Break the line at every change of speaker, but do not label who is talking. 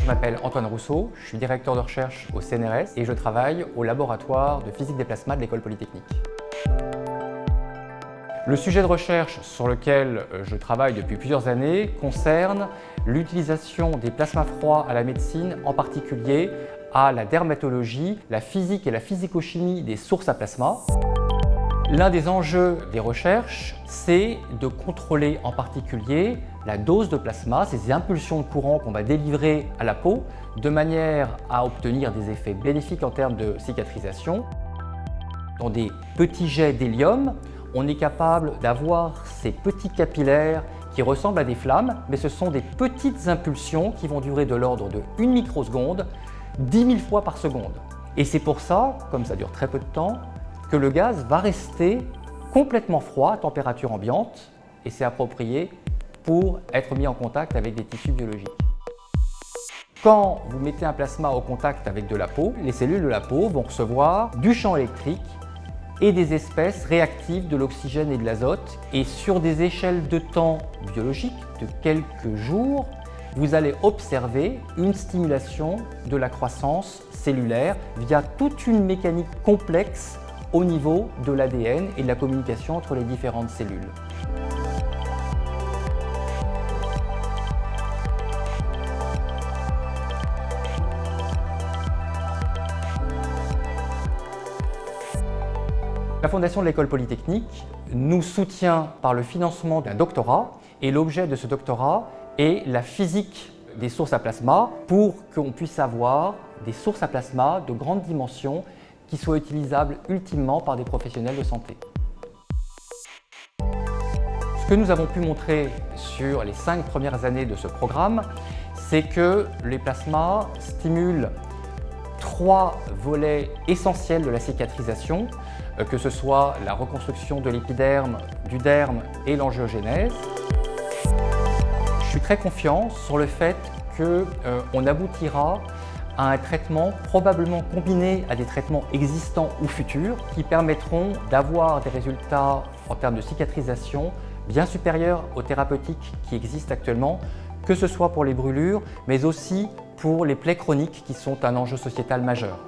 Je m'appelle Antoine Rousseau, je suis directeur de recherche au CNRS et je travaille au laboratoire de physique des plasmas de l'École polytechnique. Le sujet de recherche sur lequel je travaille depuis plusieurs années concerne l'utilisation des plasmas froids à la médecine, en particulier à la dermatologie, la physique et la physico-chimie des sources à plasma. L'un des enjeux des recherches, c'est de contrôler en particulier la dose de plasma, ces impulsions de courant qu'on va délivrer à la peau, de manière à obtenir des effets bénéfiques en termes de cicatrisation. Dans des petits jets d'hélium, on est capable d'avoir ces petits capillaires qui ressemblent à des flammes, mais ce sont des petites impulsions qui vont durer de l'ordre de 1 microseconde, 10 000 fois par seconde. Et c'est pour ça, comme ça dure très peu de temps, que le gaz va rester complètement froid à température ambiante et c'est approprié pour être mis en contact avec des tissus biologiques. Quand vous mettez un plasma au contact avec de la peau, les cellules de la peau vont recevoir du champ électrique et des espèces réactives de l'oxygène et de l'azote. Et sur des échelles de temps biologiques de quelques jours, vous allez observer une stimulation de la croissance cellulaire via toute une mécanique complexe au niveau de l'ADN et de la communication entre les différentes cellules. La Fondation de l'École polytechnique nous soutient par le financement d'un doctorat et l'objet de ce doctorat est la physique des sources à plasma pour qu'on puisse avoir des sources à plasma de grande dimension qui soient utilisables ultimement par des professionnels de santé. Ce que nous avons pu montrer sur les 5 premières années de ce programme, c'est que les plasmas stimulent 3 volets essentiels de la cicatrisation, que ce soit la reconstruction de l'épiderme, du derme et l'angiogénèse. Je suis très confiant sur le fait qu'on aboutira à un traitement probablement combiné à des traitements existants ou futurs qui permettront d'avoir des résultats en termes de cicatrisation bien supérieurs aux thérapeutiques qui existent actuellement, que ce soit pour les brûlures, mais aussi pour les plaies chroniques qui sont un enjeu sociétal majeur.